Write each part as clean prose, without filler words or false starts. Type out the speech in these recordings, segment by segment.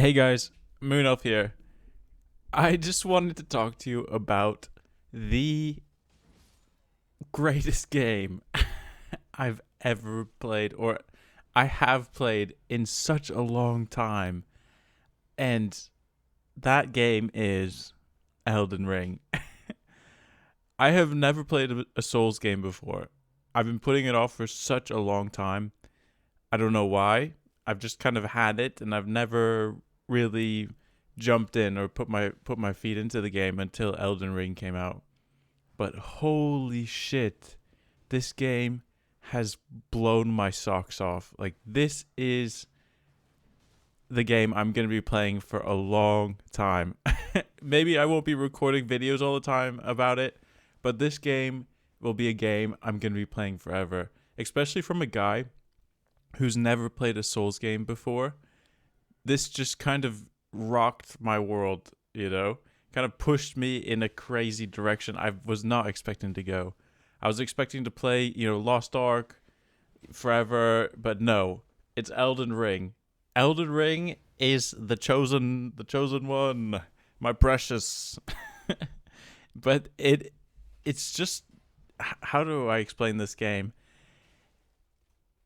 Hey guys, Moon Elf here. I just wanted to talk to you about the greatest game I've ever played, or I have played in such a long time. And that game is Elden Ring. I have never played a Souls game before. I've been putting it off for such a long time. I don't know why. I've just kind of had it, and I've never really jumped in or put my feet into the game until Elden Ring came out. But holy shit, this game has blown my socks off. Like, this is the game I'm going to be playing for a long time. Maybe I won't be recording videos all the time about it, but this game will be a game I'm going to be playing forever, especially from a guy who's never played a Souls game before. This just kind of rocked my world, kind of pushed me in a crazy direction I was not expecting to go. I was expecting to play, Lost Ark forever, but no, it's Elden Ring. Elden Ring is the chosen one, my precious. But it's just, how do I explain this game?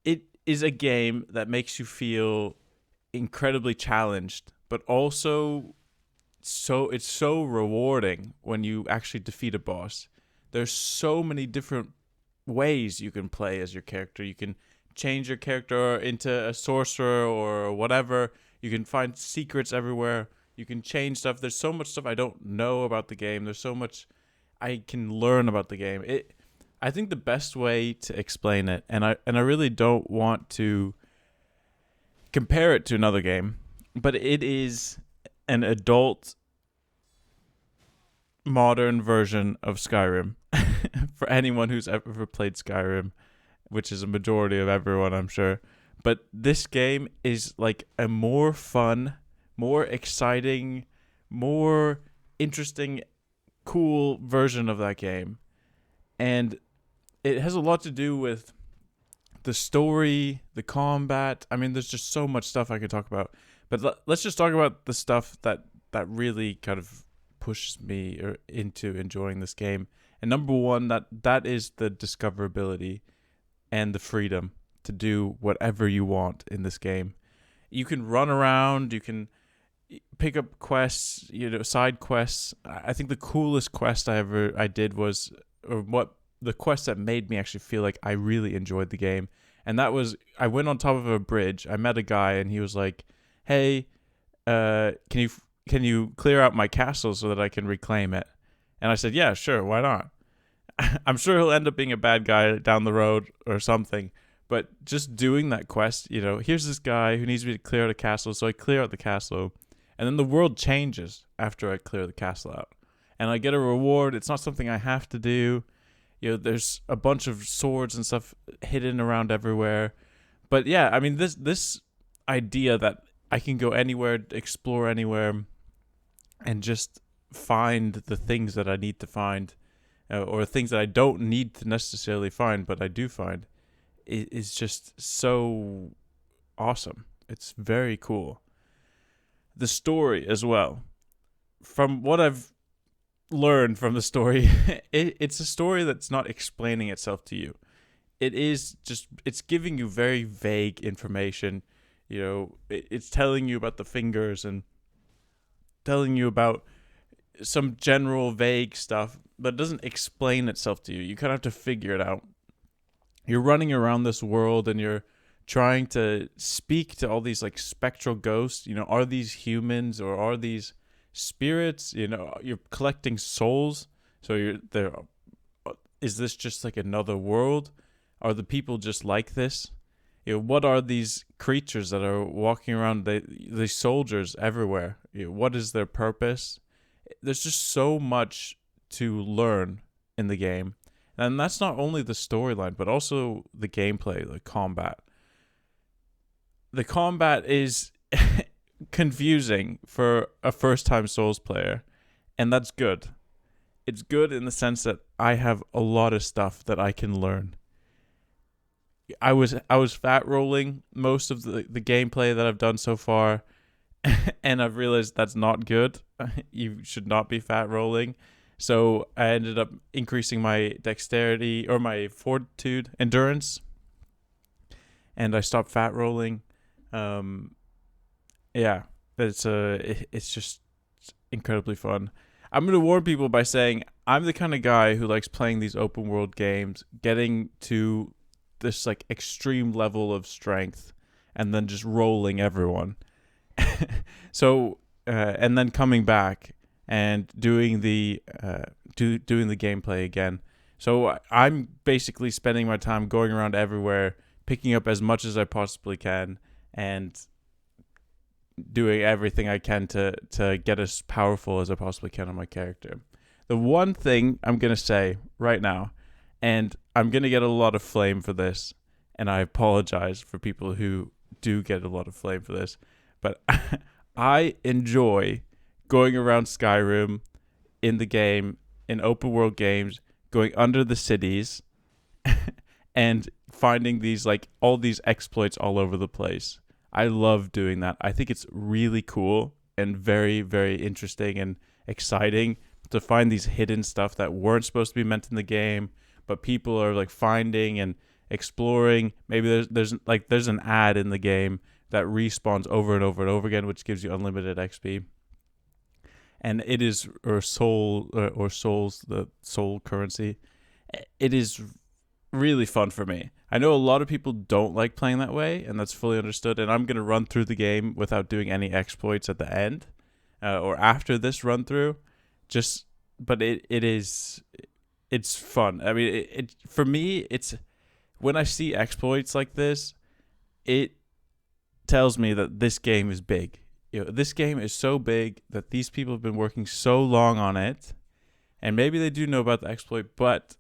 It is a game that makes you feel incredibly challenged, but also it's so rewarding when you actually defeat a boss. There's so many different ways you can play as your character. You can change your character into a sorcerer or whatever. You can find secrets everywhere. You can change stuff. There's so much stuff I don't know about the game. There's so much I can learn about the game. I think the best way to explain it, and I really don't want to compare it to another game, but it is an adult modern version of Skyrim. For anyone who's ever played Skyrim, which is a majority of everyone, I'm sure. But this game is like a more fun, more exciting, more interesting, cool version of that game. And it has a lot to do with the story, the combat. I mean, there's just so much stuff I could talk about. But let's just talk about the stuff that really kind of pushes me into enjoying this game. And number one, that is the discoverability and the freedom to do whatever you want in this game. You can run around, you can pick up quests, side quests. I think the coolest quest I did was, or what the quest that made me actually feel like I really enjoyed the game. And that was, I went on top of a bridge. I met a guy and he was like, "Hey, can you clear out my castle so that I can reclaim it?" And I said, "Yeah, sure, why not?" I'm sure he'll end up being a bad guy down the road or something. But just doing that quest, here's this guy who needs me to clear out a castle. So I clear out the castle. And then the world changes after I clear the castle out. And I get a reward. It's not something I have to do. There's a bunch of swords and stuff hidden around everywhere. But yeah, I mean, this idea that I can go anywhere, explore anywhere, and just find the things that I need to find, or things that I don't need to necessarily find, but I do find, is just so awesome. It's very cool. The story as well. From what I've learned from the story, it's a story that's not explaining itself to you. It's giving you very vague information. It's telling you about the fingers and telling you about some general vague stuff, but it doesn't explain itself to you. You kind of have to figure it out. You're running around this world and you're trying to speak to all these like spectral ghosts. Are these humans or are these spirits? You're collecting souls. So you're there. Is this just like another world? Are the people just like this? What are these creatures that are walking around? These soldiers everywhere. What is their purpose? There's just so much to learn in the game. And that's not only the storyline, but also the gameplay, the combat. The combat is confusing for a first-time Souls player, and that's good. It's good in the sense that I have a lot of stuff that I can learn. I was fat rolling most of the gameplay that I've done so far, and I've realized that's not good. You should not be fat rolling. So I ended up increasing my dexterity or my fortitude, endurance, and I stopped fat rolling. Um, yeah, it's just incredibly fun. I'm gonna warn people by saying I'm the kind of guy who likes playing these open world games, getting to this like extreme level of strength, and then just rolling everyone. So and then coming back and doing the doing the gameplay again. So I'm basically spending my time going around everywhere, picking up as much as I possibly can, and doing everything I can to get as powerful as I possibly can on my character. The one thing I'm gonna say right now, and I'm gonna get a lot of flame for this, and I apologize for people who do get a lot of flame for this, but I enjoy going around Skyrim in the game, in open world games, going under the cities and finding these like all these exploits all over the place. I love doing that. I think it's really cool and very, very interesting and exciting to find these hidden stuff that weren't supposed to be meant in the game, but people are like finding and exploring. Maybe there's an ad in the game that respawns over and over and over again, which gives you unlimited XP. And it is or souls, the soul currency. It is really fun for me. I know a lot of people don't like playing that way, and that's fully understood. And I'm gonna run through the game without doing any exploits at the end or after this run through. But it's fun. I mean, it for me, it's when I see exploits like this, it tells me that this game is big. This game is so big that these people have been working so long on it, and maybe they do know about the exploit, but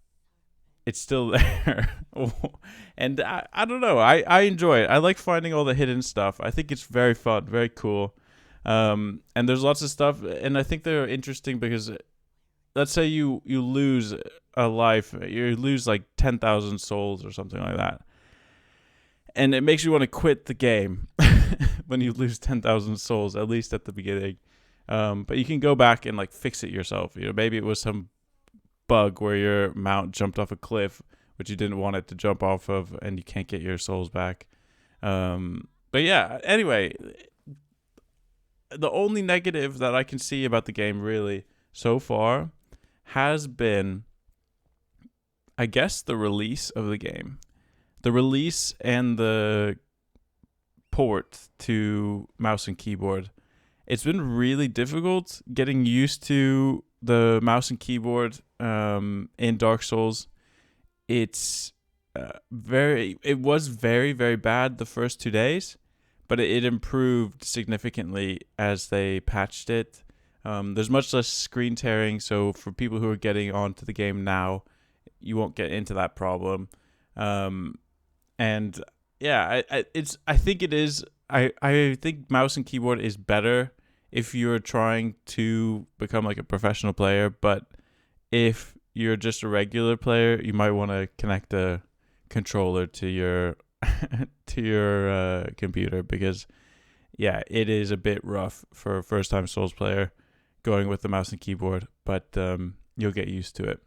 it's still there. And I don't know. I enjoy it. I like finding all the hidden stuff. I think it's very fun, very cool. And there's lots of stuff, and I think they're interesting because let's say you lose a life, you lose like 10,000 souls or something like that, and it makes you want to quit the game when you lose 10,000 souls, at least at the beginning. But you can go back and like fix it yourself. Maybe it was some bug where your mount jumped off a cliff, which you didn't want it to jump off of, and you can't get your souls back. But yeah, anyway, the only negative that I can see about the game really so far has been, I guess, the release of the game. The release and the port to mouse and keyboard. It's been really difficult getting used to the mouse and keyboard in Dark Souls. It was very, very bad the first 2 days, but it improved significantly as they patched it. There's much less screen tearing, so for people who are getting onto the game now, you won't get into that problem. And yeah, I think it is. I think mouse and keyboard is better if you're trying to become like a professional player, but if you're just a regular player, you might want to connect a controller to your computer, because yeah, it is a bit rough for a first time Souls player going with the mouse and keyboard, but you'll get used to it.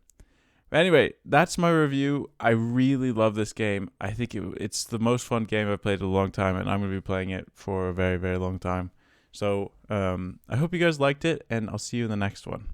Anyway, that's my review. I really love this game. I think it's the most fun game I've played in a long time, and I'm going to be playing it for a very, very long time. So I hope you guys liked it, and I'll see you in the next one.